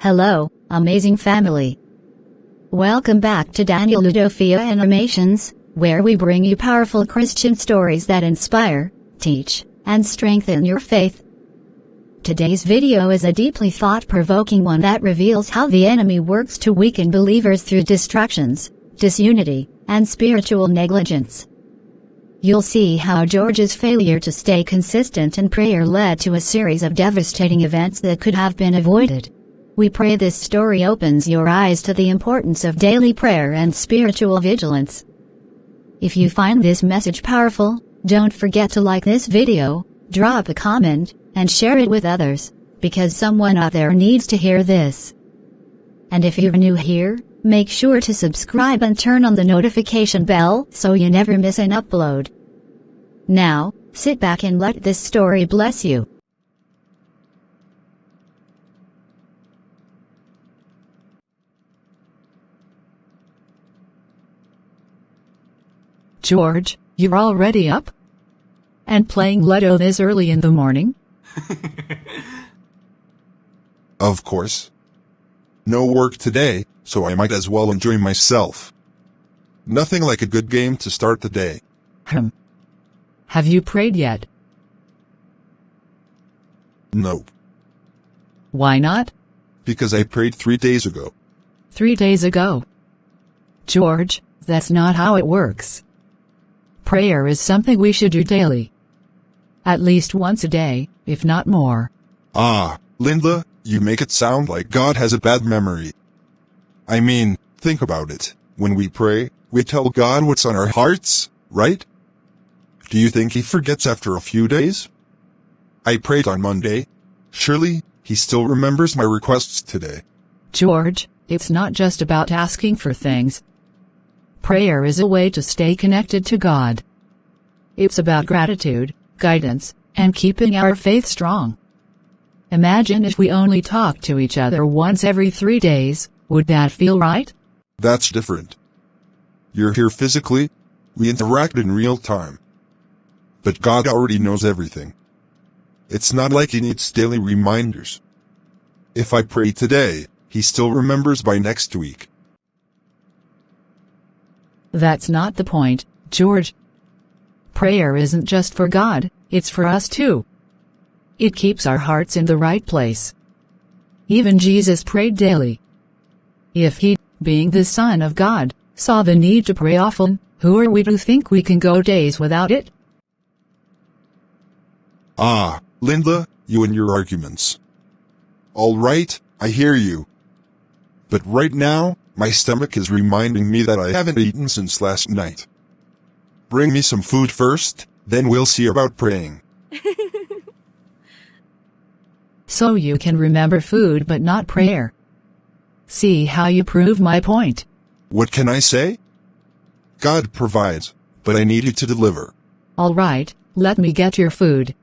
Hello, amazing family. Welcome back to Daniel Udofia Animations, where we bring you powerful Christian stories that inspire, teach, and strengthen your faith. Today's video is a deeply thought-provoking one that reveals how the enemy works to weaken believers through distractions, disunity, and spiritual negligence. You'll see how George's failure to stay consistent in prayer led to a series of devastating events that could have been avoided. We pray this story opens your eyes to the importance of daily prayer and spiritual vigilance. If you find this message powerful, don't forget to like this video, drop a comment, and share it with others, because someone out there needs to hear this. And if you're new here, make sure to subscribe and turn on the notification bell so you never miss an upload. Now, sit back and let this story bless you. George, you're already up? And playing Ludo this early in the morning? Of course. No work today, so I might as well enjoy myself. Nothing like a good game to start the day. Have you prayed yet? Nope. Why not? Because I prayed 3 days ago. 3 days ago? George, that's not how it works. Prayer is something we should do daily. At least once a day, if not more. Ah, Linda, you make it sound like God has a bad memory. I mean, think about it. When we pray, we tell God what's on our hearts, right? Do you think he forgets after a few days? I prayed on Monday. Surely, he still remembers my requests today. George, it's not just about asking for things. Prayer is a way to stay connected to God. It's about gratitude, guidance, and keeping our faith strong. Imagine if we only talked to each other once every 3 days, would that feel right? That's different. You're here physically. We interact in real time. But God already knows everything. It's not like he needs daily reminders. If I pray today, he still remembers by next week. That's not the point, George. Prayer isn't just for God, it's for us too. It keeps our hearts in the right place. Even Jesus prayed daily. If he, being the Son of God, saw the need to pray often, who are we to think we can go days without it? Ah, Linda, you and your arguments. All right, I hear you. But right now, my stomach is reminding me that I haven't eaten since last night. Bring me some food first, then we'll see about praying. So you can remember food but not prayer. See how you prove my point. What can I say? God provides, but I need you to deliver. All right, let me get your food.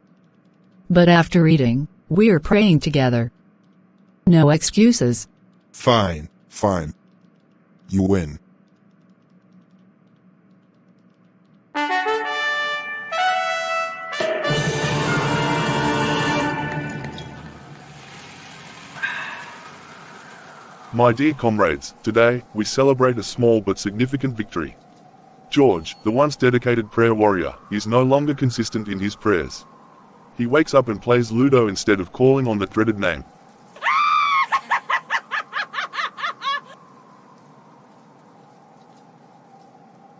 But after eating, we're praying together. No excuses. Fine, fine. You win. My dear comrades, today, we celebrate a small but significant victory. George, the once dedicated prayer warrior, is no longer consistent in his prayers. He wakes up and plays Ludo instead of calling on the dreaded name.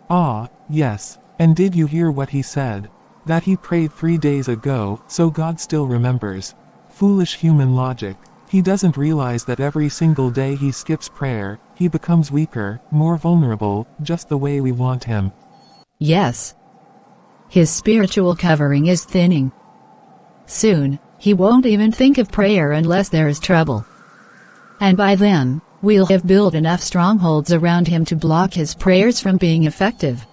Ah, yes, and did you hear what he said? That he prayed 3 days ago, so God still remembers. Foolish human logic. He doesn't realize that every single day he skips prayer, he becomes weaker, more vulnerable, just the way we want him. Yes. His spiritual covering is thinning. Soon, he won't even think of prayer unless there is trouble. And by then, we'll have built enough strongholds around him to block his prayers from being effective.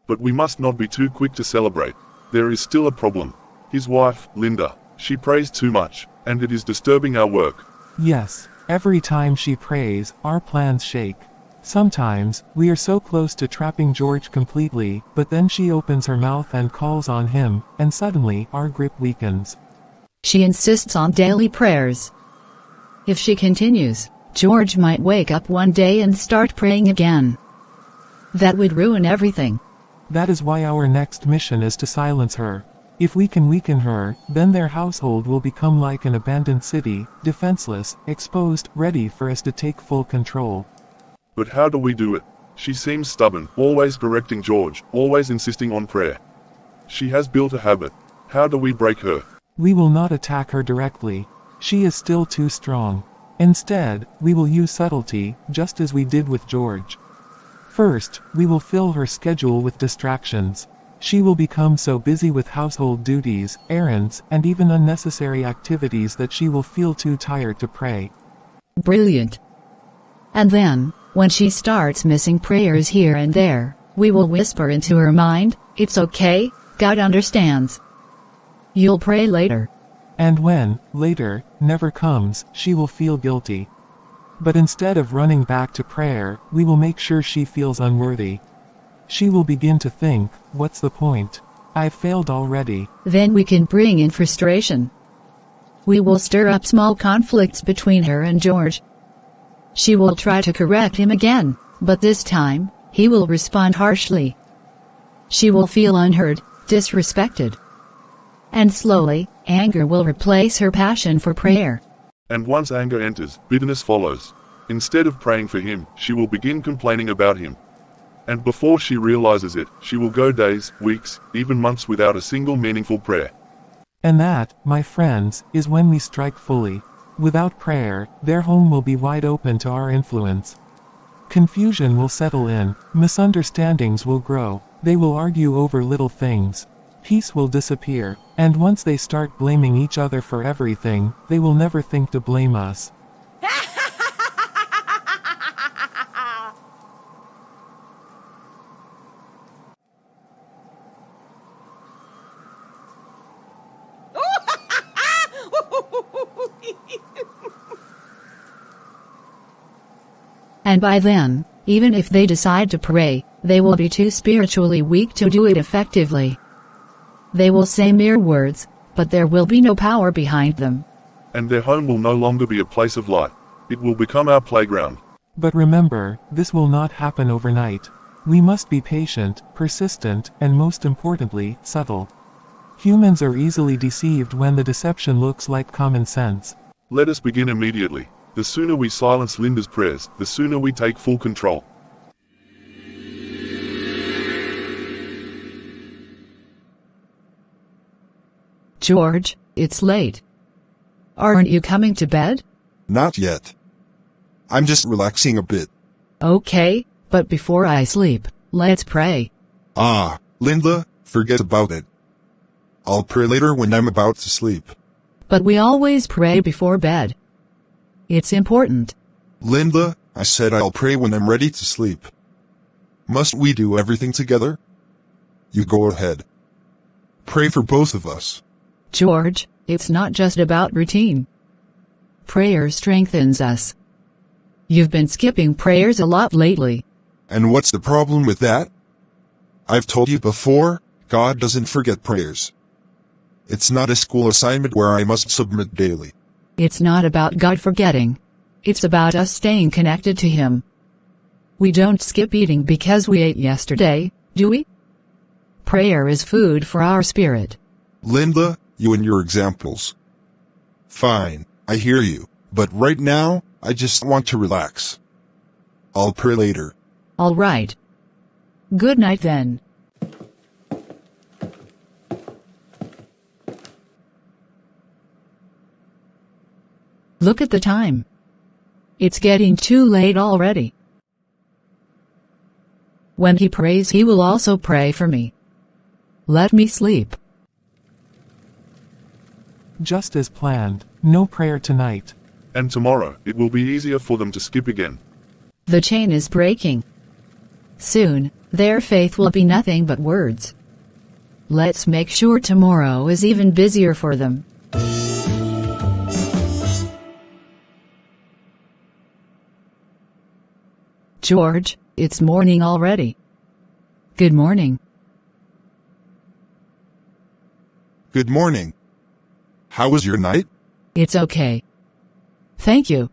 But we must not be too quick to celebrate. There is still a problem. His wife, Linda, she prays too much, and it is disturbing our work. Yes, every time she prays, our plans shake. Sometimes, we are so close to trapping George completely, but then she opens her mouth and calls on him, and suddenly, our grip weakens. She insists on daily prayers. If she continues, George might wake up one day and start praying again. That would ruin everything. That is why our next mission is to silence her. If we can weaken her, then their household will become like an abandoned city, defenseless, exposed, ready for us to take full control. But how do we do it? She seems stubborn, always correcting George, always insisting on prayer. She has built a habit. How do we break her? We will not attack her directly. She is still too strong. Instead, we will use subtlety, just as we did with George. First, we will fill her schedule with distractions. She will become so busy with household duties, errands, and even unnecessary activities that she will feel too tired to pray. Brilliant. And then, when she starts missing prayers here and there, we will whisper into her mind, "It's okay, God understands. You'll pray later." And when, later, never comes, she will feel guilty. But instead of running back to prayer, we will make sure she feels unworthy. She will begin to think, what's the point? I've failed already. Then we can bring in frustration. We will stir up small conflicts between her and George. She will try to correct him again, but this time, he will respond harshly. She will feel unheard, disrespected. And slowly, anger will replace her passion for prayer. And once anger enters, bitterness follows. Instead of praying for him, she will begin complaining about him. And before she realizes it, she will go days, weeks, even months without a single meaningful prayer. And that, my friends, is when we strike fully. Without prayer, their home will be wide open to our influence. Confusion will settle in, misunderstandings will grow, they will argue over little things. Peace will disappear, and once they start blaming each other for everything, they will never think to blame us. And by then, even if they decide to pray, they will be too spiritually weak to do it effectively. They will say mere words, but there will be no power behind them. And their home will no longer be a place of light. It will become our playground. But remember, this will not happen overnight. We must be patient, persistent, and most importantly, subtle. Humans are easily deceived when the deception looks like common sense. Let us begin immediately. The sooner we silence Linda's prayers, the sooner we take full control. George, it's late. Aren't you coming to bed? Not yet. I'm just relaxing a bit. Okay, but before I sleep, let's pray. Ah, Linda, forget about it. I'll pray later when I'm about to sleep. But we always pray before bed. It's important. Linda, I said I'll pray when I'm ready to sleep. Must we do everything together? You go ahead. Pray for both of us. George, it's not just about routine. Prayer strengthens us. You've been skipping prayers a lot lately. And what's the problem with that? I've told you before, God doesn't forget prayers. It's not a school assignment where I must submit daily. It's not about God forgetting. It's about us staying connected to Him. We don't skip eating because we ate yesterday, do we? Prayer is food for our spirit. Linda, you and your examples. Fine, I hear you, but right now, I just want to relax. I'll pray later. All right. Good night then. Look at the time. It's getting too late already. When he prays, he will also pray for me. Let me sleep. Just as planned, no prayer tonight. And tomorrow, it will be easier for them to skip again. The chain is breaking. Soon, their faith will be nothing but words. Let's make sure tomorrow is even busier for them. George, it's morning already. Good morning. Good morning. How was your night? It's okay. Thank you.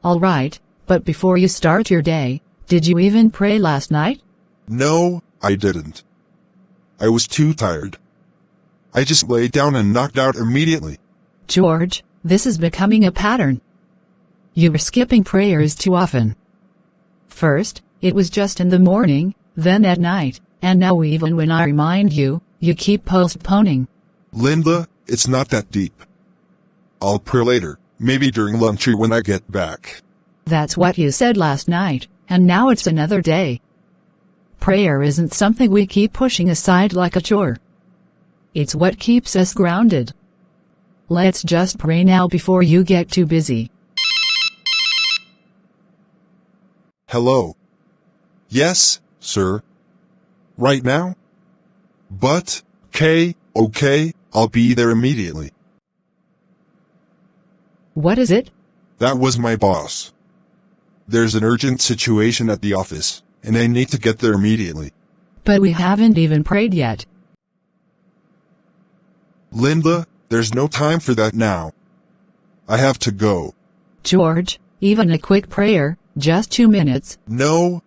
All right, but before you start your day, did you even pray last night? No, I didn't. I was too tired. I just laid down and knocked out immediately. George, this is becoming a pattern. You are skipping prayers too often. First, it was just in the morning, then at night, and now even when I remind you, you keep postponing. Linda, it's not that deep. I'll pray later, maybe during lunch or when I get back. That's what you said last night, and now it's another day. Prayer isn't something we keep pushing aside like a chore. It's what keeps us grounded. Let's just pray now before you get too busy. Hello. Yes, sir. Right now? But, okay, I'll be there immediately. What is it? That was my boss. There's an urgent situation at the office, and I need to get there immediately. But we haven't even prayed yet. Linda, there's no time for that now. I have to go. George, even a quick prayer, just 2 minutes. No.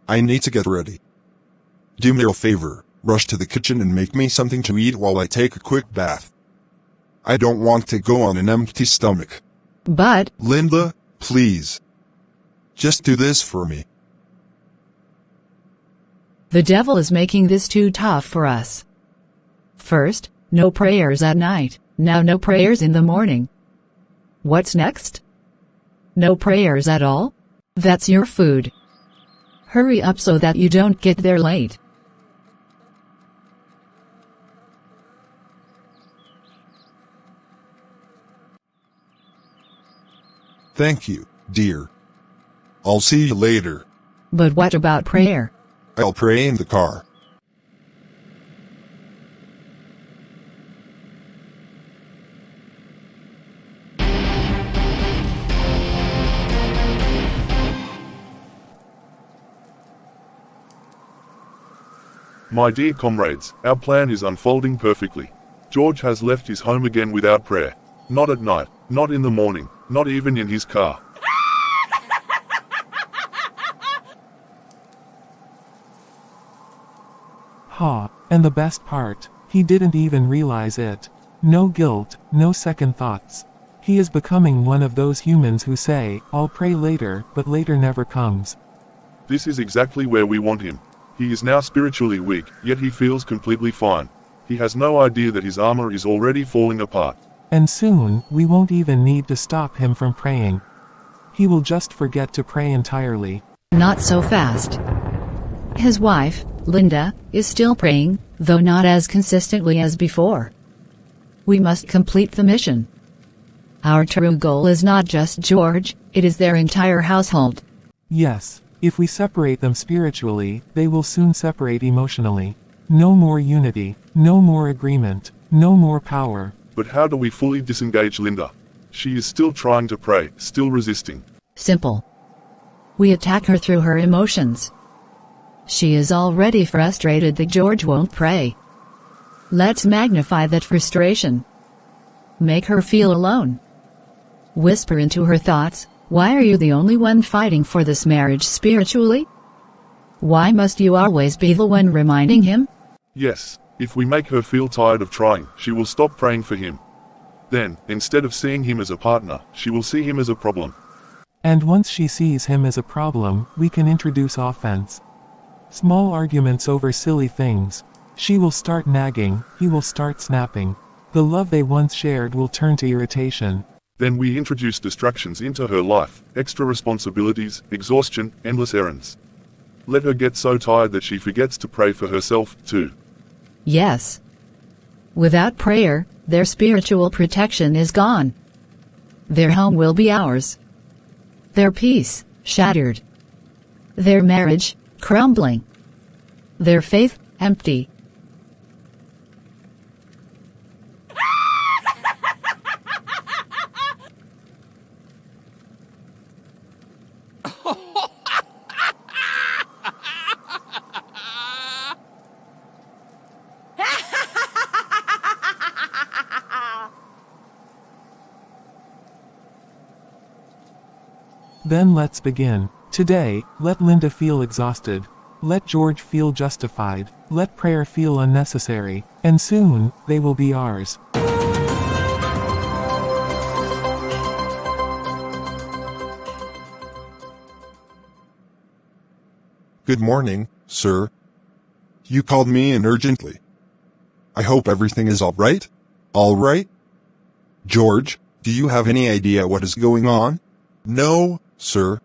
I need to get ready. Do me a favor, rush to the kitchen and make me something to eat while I take a quick bath. I don't want to go on an empty stomach. But, Linda, please. Just do this for me. the devil is making this too tough for us. First, no prayers at night, now no prayers in the morning. What's next? No prayers at all? That's your food. Hurry up so that you don't get there late. Thank you, dear. I'll see you later. But what about prayer? I'll pray in the car. My dear comrades, our plan is unfolding perfectly. George has left his home again without prayer. Not at night, not in the morning, not even in his car. Ha, and the best part, he didn't even realize it. No guilt, no second thoughts. He is becoming one of those humans who say, I'll pray later, but later never comes. This is exactly where we want him. He is now spiritually weak, yet he feels completely fine. He has no idea that his armor is already falling apart. And soon, we won't even need to stop him from praying. He will just forget to pray entirely. Not so fast. His wife, Linda, is still praying, though not as consistently as before. We must complete the mission. Our true goal is not just George, it is their entire household. Yes, if we separate them spiritually, they will soon separate emotionally. No more unity, no more agreement, no more power. But how do we fully disengage Linda? She is still trying to pray, still resisting. Simple. We attack her through her emotions. She is already frustrated that George won't pray. Let's magnify that frustration. Make her feel alone. Whisper into her thoughts, why are you the only one fighting for this marriage spiritually? Why must you always be the one reminding him? Yes, if we make her feel tired of trying, she will stop praying for him. Then, instead of seeing him as a partner, she will see him as a problem. And once she sees him as a problem, we can introduce offense. Small arguments over silly things. She will start nagging, he will start snapping. The love they once shared will turn to irritation. Then we introduce distractions into her life, extra responsibilities, exhaustion, endless errands. Let her get so tired that she forgets to pray for herself, too. Yes. Without prayer, their spiritual protection is gone. Their home will be ours. Their peace, shattered. Their marriage, crumbling. Their faith, empty. Then let's begin. Today, let Linda feel exhausted. Let George feel justified. Let prayer feel unnecessary. And soon, they will be ours. Good morning, sir. You called me in urgently. I hope everything is all right? All right? George, do you have any idea what is going on? No, sir.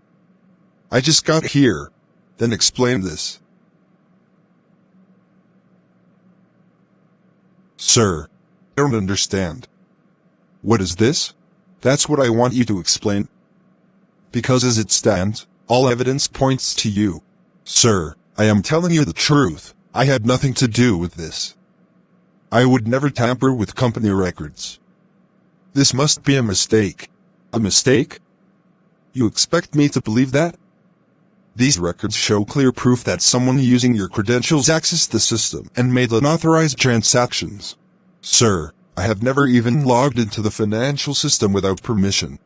I just got here. Then explain this. Sir, I don't understand. What is this? That's what I want you to explain. Because as it stands, all evidence points to you. Sir, I am telling you the truth. I had nothing to do with this. I would never tamper with company records. This must be a mistake. A mistake? You expect me to believe that? These records show clear proof that someone using your credentials accessed the system and made unauthorized transactions. Sir, I have never even logged into the financial system without permission.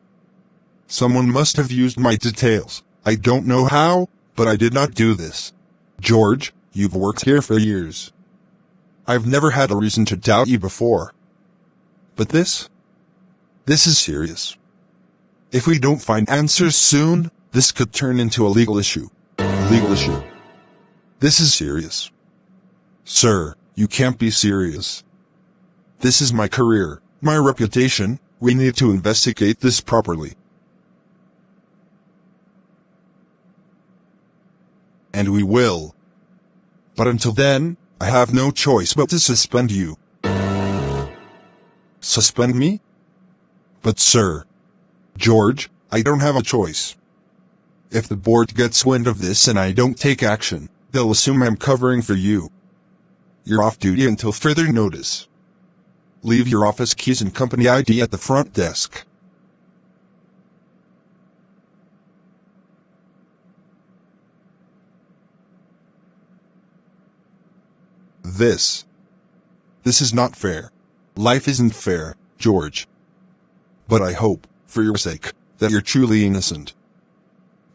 Someone must have used my details. I don't know how, but I did not do this. George, you've worked here for years. I've never had a reason to doubt you before. But this is serious. If we don't find answers soon, this could turn into a legal issue. Legal issue. This is serious. Sir, you can't be serious. This is my career, my reputation. We need to investigate this properly. And we will. But until then, I have no choice but to suspend you. Suspend me? But sir, George, I don't have a choice. If the board gets wind of this and I don't take action, they'll assume I'm covering for you. You're off duty until further notice. Leave your office keys and company ID at the front desk. This is not fair. Life isn't fair, George. But I hope, for your sake, that you're truly innocent.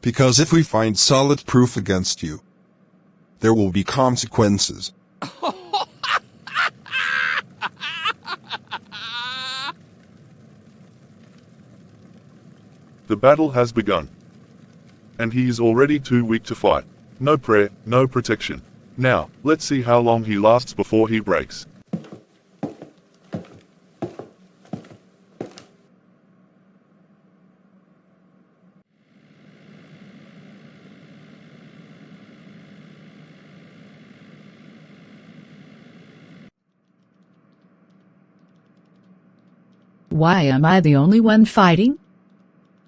Because if we find solid proof against you, there will be consequences. The battle has begun. And he is already too weak to fight. No prayer, no protection. Now, let's see how long he lasts before he breaks. Why am I the only one fighting?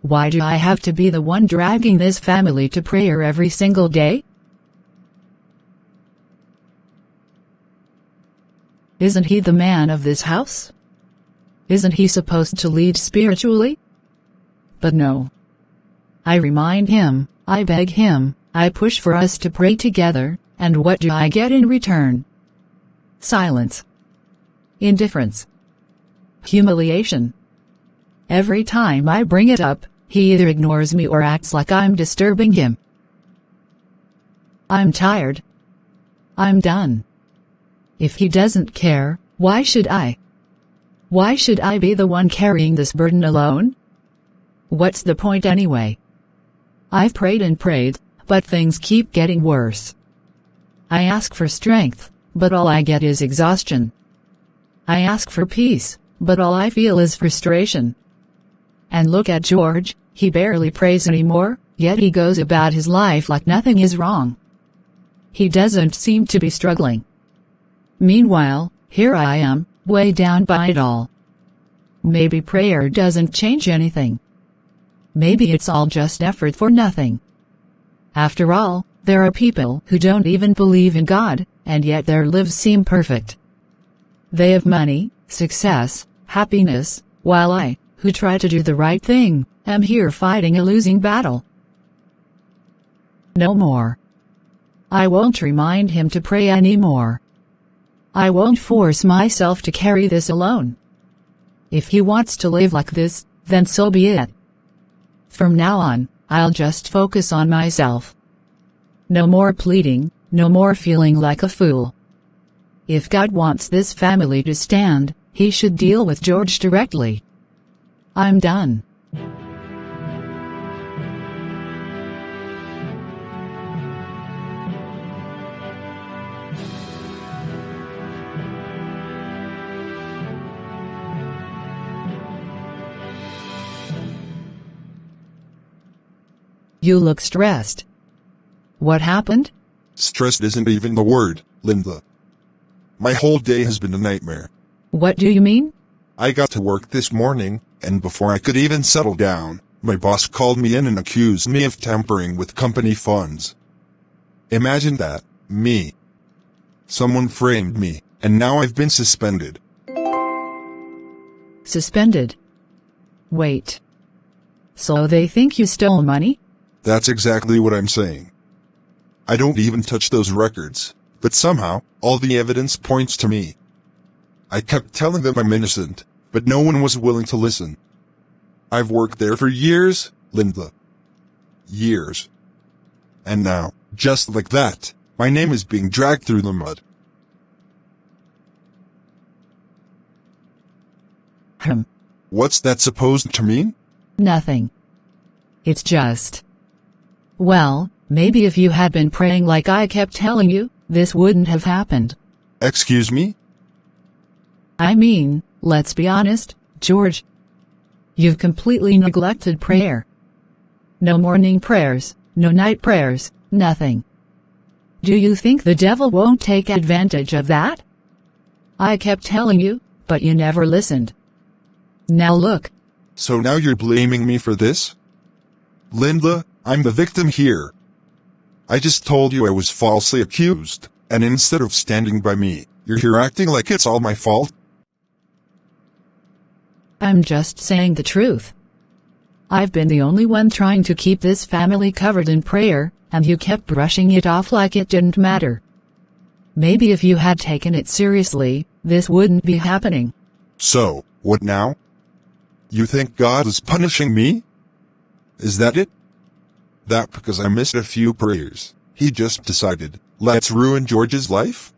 Why do I have to be the one dragging this family to prayer every single day? Isn't he the man of this house? Isn't he supposed to lead spiritually? But no. I remind him, I beg him, I push for us to pray together, and what do I get in return? Silence. Indifference. Humiliation. Every time I bring it up, he either ignores me or acts like I'm disturbing him. I'm tired. I'm done. If he doesn't care, why should I? Why should I be the one carrying this burden alone? What's the point anyway? I've prayed and prayed, but things keep getting worse. I ask for strength, but all I get is exhaustion. I ask for peace, but all I feel is frustration. And look at George, he barely prays anymore, yet he goes about his life like nothing is wrong. He doesn't seem to be struggling. Meanwhile, here I am, weighed down by it all. Maybe prayer doesn't change anything. Maybe it's all just effort for nothing. After all, there are people who don't even believe in God, and yet their lives seem perfect. They have money, success, happiness, while I, who try to do the right thing, am here fighting a losing battle. No more. I won't remind him to pray anymore. I won't force myself to carry this alone. If he wants to live like this, then so be it. From now on, I'll just focus on myself. No more pleading, no more feeling like a fool. If God wants this family to stand, He should deal with George directly. I'm done. You look stressed. What happened? Stressed isn't even the word, Linda. My whole day has been a nightmare. What do you mean? I got to work this morning, and before I could even settle down, my boss called me in and accused me of tampering with company funds. Imagine that, me. Someone framed me, and now I've been suspended. Suspended? Wait. So they think you stole money? That's exactly what I'm saying. I don't even touch those records, but somehow, all the evidence points to me. I kept telling them I'm innocent, but no one was willing to listen. I've worked there for years, Linda. Years. And now, just like that, my name is being dragged through the mud. What's that supposed to mean? Nothing. It's just... Well, maybe if you had been praying like I kept telling you, this wouldn't have happened. Excuse me? I mean, let's be honest, George. You've completely neglected prayer. No morning prayers, no night prayers, nothing. Do you think the devil won't take advantage of that? I kept telling you, but you never listened. Now look. So now you're blaming me for this? Linda, I'm the victim here. I just told you I was falsely accused, and instead of standing by me, you're here acting like it's all my fault. I'm just saying the truth. I've been the only one trying to keep this family covered in prayer, and you kept brushing it off like it didn't matter. Maybe if you had taken it seriously, this wouldn't be happening. So, what now? You think God is punishing me? Is that it? That because I missed a few prayers, He just decided, let's ruin George's life?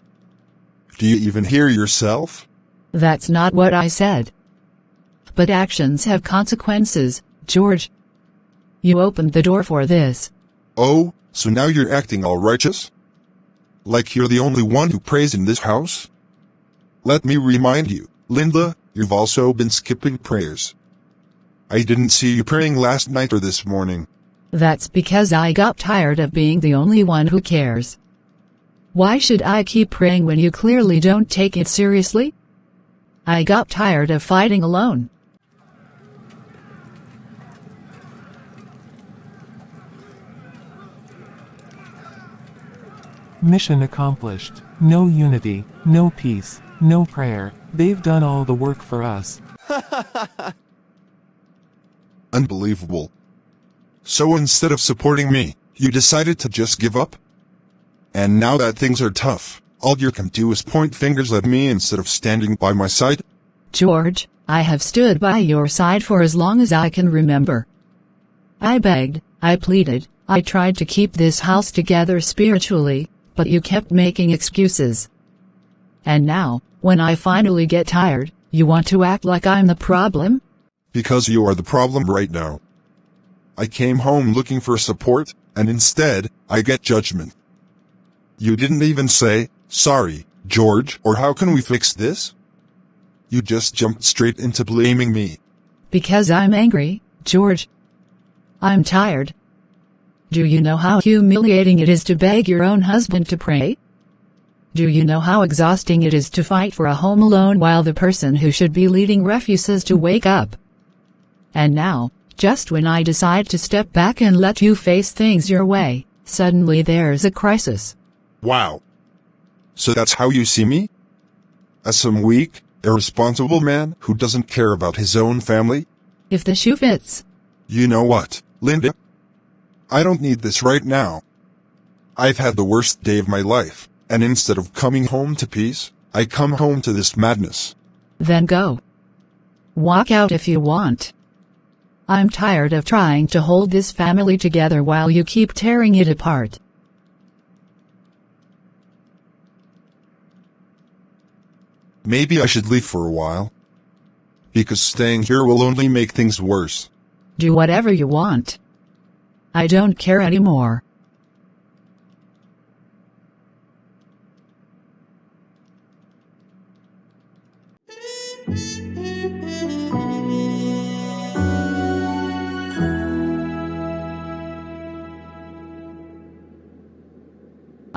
Do you even hear yourself? That's not what I said. But actions have consequences, George. You opened the door for this. Oh, so now you're acting all righteous? Like you're the only one who prays in this house? Let me remind you, Linda, you've also been skipping prayers. I didn't see you praying last night or this morning. That's because I got tired of being the only one who cares. Why should I keep praying when you clearly don't take it seriously? I got tired of fighting alone. Mission accomplished. No unity, no peace, no prayer. They've done all the work for us. Unbelievable. So instead of supporting me, you decided to just give up? And now that things are tough, all you can do is point fingers at me instead of standing by my side? George, I have stood by your side for as long as I can remember. I begged, I pleaded, I tried to keep this house together spiritually, but you kept making excuses. And now, when I finally get tired, you want to act like I'm the problem? Because you are the problem right now. I came home looking for support, and instead, I get judgment. You didn't even say, sorry, George, or how can we fix this? You just jumped straight into blaming me. Because I'm angry, George. I'm tired. Do you know how humiliating it is to beg your own husband to pray? Do you know how exhausting it is to fight for a home alone while the person who should be leading refuses to wake up? And now, just when I decide to step back and let you face things your way, suddenly there's a crisis. Wow. So that's how you see me? As some weak, irresponsible man who doesn't care about his own family? If the shoe fits. You know what, Linda? I don't need this right now. I've had the worst day of my life, and instead of coming home to peace, I come home to this madness. Then go. Walk out if you want. I'm tired of trying to hold this family together while you keep tearing it apart. Maybe I should leave for a while. Because staying here will only make things worse. Do whatever you want. I don't care anymore.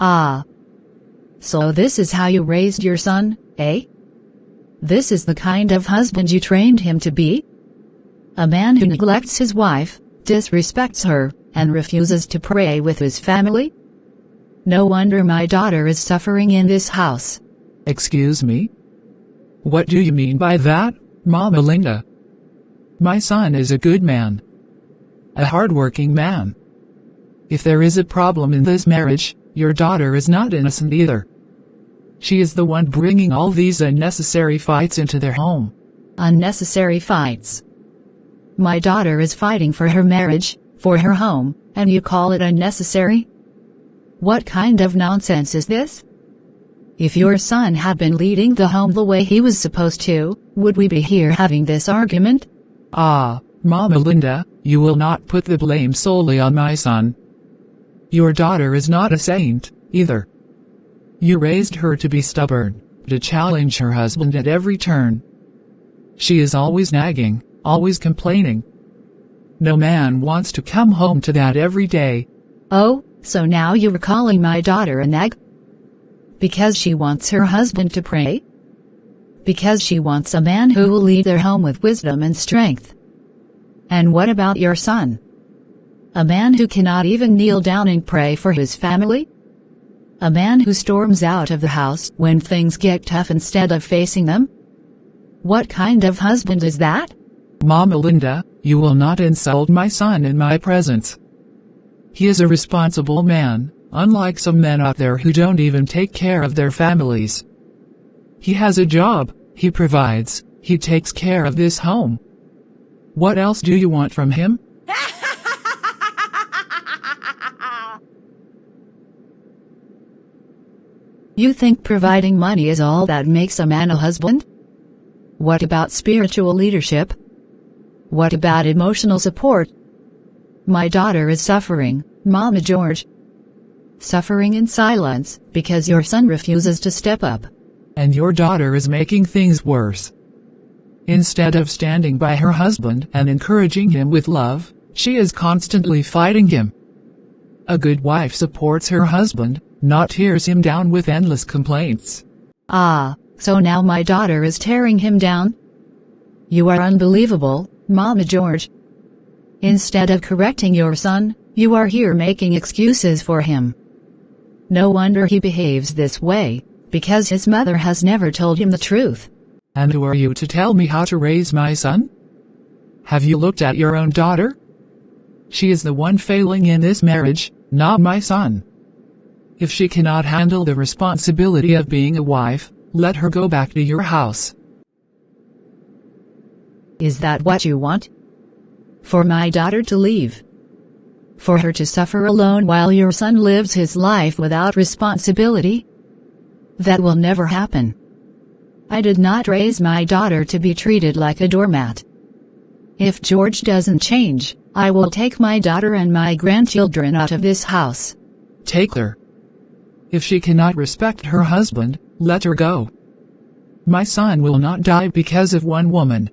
Ah. So this is how you raised your son, eh? This is the kind of husband you trained him to be? A man who neglects his wife, disrespects her, and refuses to pray with his family? No wonder my daughter is suffering in this house. Excuse me? What do you mean by that, Mama Linda? My son is a good man. A hardworking man. If there is a problem in this marriage, your daughter is not innocent either. She is the one bringing all these unnecessary fights into their home. Unnecessary fights? My daughter is fighting for her marriage, for her home, and you call it unnecessary? What kind of nonsense is this? If your son had been leading the home the way he was supposed to, would we be here having this argument? Ah, Mama Linda, you will not put the blame solely on my son. Your daughter is not a saint, either. You raised her to be stubborn, to challenge her husband at every turn. She is always nagging, always complaining. No man wants to come home to that every day. Oh, so now you're calling my daughter a nag? Because she wants her husband to pray? Because she wants a man who will lead their home with wisdom and strength. And what about your son? A man who cannot even kneel down and pray for his family? A man who storms out of the house when things get tough instead of facing them? What kind of husband is that? Mama Linda, you will not insult my son in my presence. He is a responsible man, unlike some men out there who don't even take care of their families. He has a job, he provides, he takes care of this home. What else do you want from him? You think providing money is all that makes a man a husband? What about spiritual leadership? What about emotional support? My daughter is suffering, Mama George. Suffering in silence, because your son refuses to step up. And your daughter is making things worse. Instead of standing by her husband and encouraging him with love, she is constantly fighting him. A good wife supports her husband, not tears him down with endless complaints. Ah, so now my daughter is tearing him down? You are unbelievable, Mama George. Instead of correcting your son, you are here making excuses for him. No wonder he behaves this way, because his mother has never told him the truth. And who are you to tell me how to raise my son? Have you looked at your own daughter? She is the one failing in this marriage, not my son. If she cannot handle the responsibility of being a wife, let her go back to your house. Is that what you want? For my daughter to leave? For her to suffer alone while your son lives his life without responsibility? That will never happen. I did not raise my daughter to be treated like a doormat. If George doesn't change, I will take my daughter and my grandchildren out of this house. Take her. If she cannot respect her husband, let her go. My son will not die because of one woman.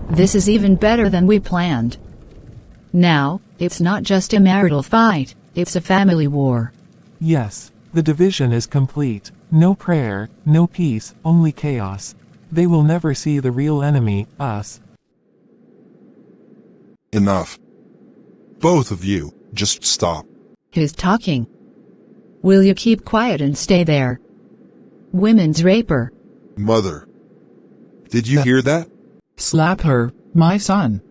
This is even better than we planned. Now, it's not just a marital fight, it's a family war. Yes, the division is complete. No prayer, no peace, only chaos. They will never see the real enemy, us. Enough. Both of you, just stop. Who's talking? Will you keep quiet and stay there? Women's raper. Mother. Did you hear that? Slap her, my son.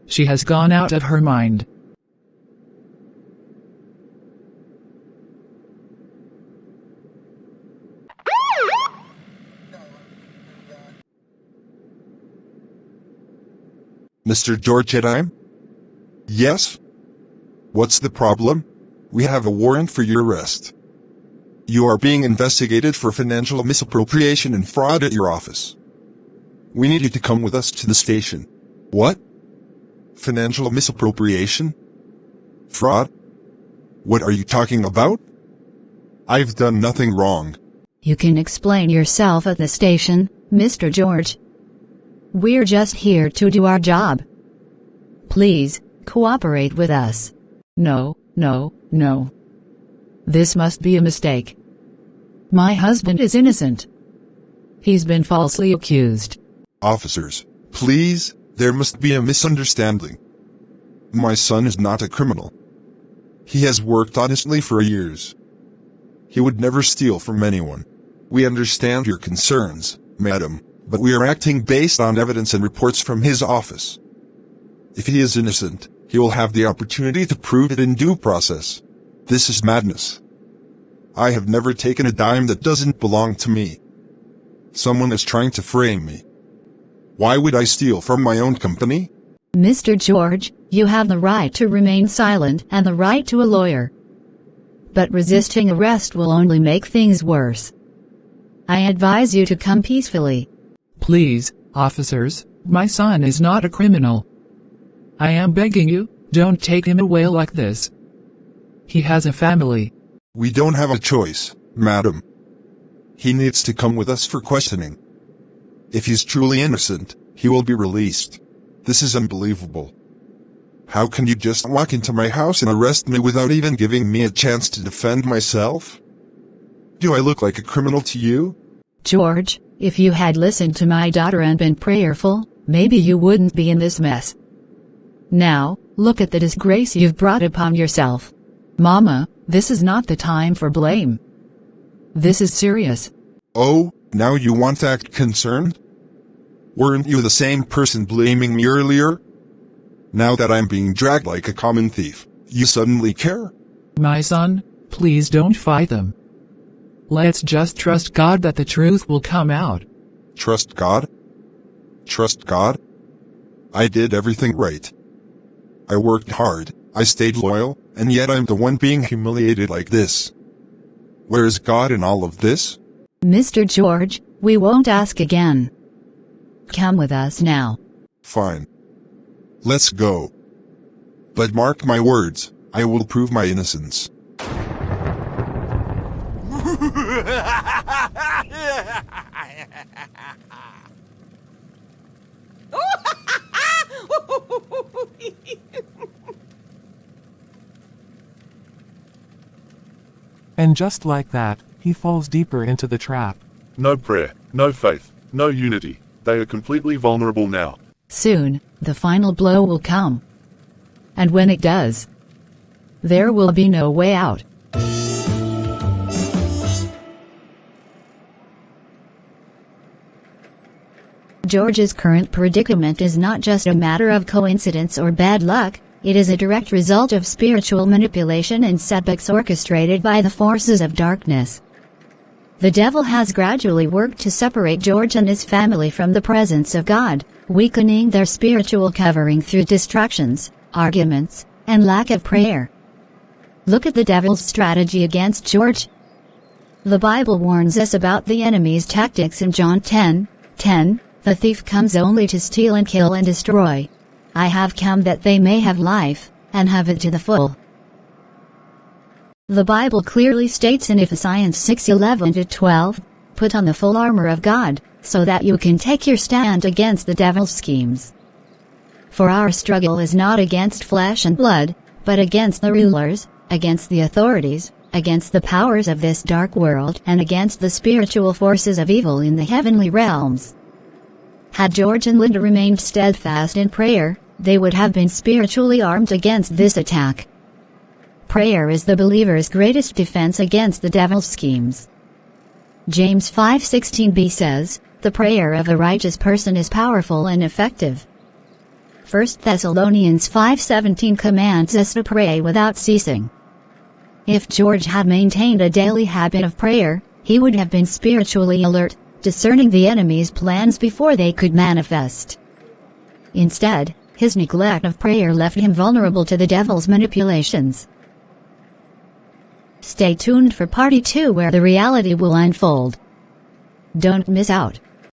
She has gone out of her mind. Mr. George and I'm? Yes? What's the problem? We have a warrant for your arrest. You are being investigated for financial misappropriation and fraud at your office. We need you to come with us to the station. What? Financial misappropriation? Fraud? What are you talking about? I've done nothing wrong. You can explain yourself at the station, Mr. George. We're just here to do our job. Please, cooperate with us. No, no, no. This must be a mistake. My husband is innocent. He's been falsely accused. Officers, please, there must be a misunderstanding. My son is not a criminal. He has worked honestly for years. He would never steal from anyone. We understand your concerns, madam, but we are acting based on evidence and reports from his office. If he is innocent, he will have the opportunity to prove it in due process. This is madness. I have never taken a dime that doesn't belong to me. Someone is trying to frame me. Why would I steal from my own company? Mr. George, you have the right to remain silent and the right to a lawyer. But resisting arrest will only make things worse. I advise you to come peacefully. Please, officers, my son is not a criminal. I am begging you, don't take him away like this. He has a family. We don't have a choice, madam. He needs to come with us for questioning. If he's truly innocent, he will be released. This is unbelievable. How can you just walk into my house and arrest me without even giving me a chance to defend myself? Do I look like a criminal to you? George, if you had listened to my daughter and been prayerful, maybe you wouldn't be in this mess. Now, look at the disgrace you've brought upon yourself. Mama, this is not the time for blame. This is serious. Oh, now you want to act concerned? Weren't you the same person blaming me earlier? Now that I'm being dragged like a common thief, you suddenly care? My son, please don't fight them. Let's just trust God that the truth will come out. Trust God? Trust God? I did everything right. I worked hard, I stayed loyal, and yet I'm the one being humiliated like this. Where is God in all of this? Mr. George, we won't ask again. Come with us now. Fine. Let's go. But mark my words, I will prove my innocence. And just like that, he falls deeper into the trap. No prayer, no faith, no unity. They are completely vulnerable now. Soon, the final blow will come. And when it does, there will be no way out. George's current predicament is not just a matter of coincidence or bad luck, it is a direct result of spiritual manipulation and setbacks orchestrated by the forces of darkness. The devil has gradually worked to separate George and his family from the presence of God, weakening their spiritual covering through distractions, arguments, and lack of prayer. Look at the devil's strategy against George. The Bible warns us about the enemy's tactics in John 10:10. The thief comes only to steal and kill and destroy. I have come that they may have life, and have it to the full. The Bible clearly states in Ephesians 6:11-12, put on the full armor of God, so that you can take your stand against the devil's schemes. For our struggle is not against flesh and blood, but against the rulers, against the authorities, against the powers of this dark world, and against the spiritual forces of evil in the heavenly realms. Had George and Linda remained steadfast in prayer, they would have been spiritually armed against this attack. Prayer is the believer's greatest defense against the devil's schemes. James 5:16b says, the prayer of a righteous person is powerful and effective. 1 Thessalonians 5:17 commands us to pray without ceasing. If George had maintained a daily habit of prayer, he would have been spiritually alert, discerning the enemy's plans before they could manifest. Instead, His neglect of prayer left him vulnerable to the devil's manipulations. Stay tuned for part 2 where the reality will unfold. Don't miss out.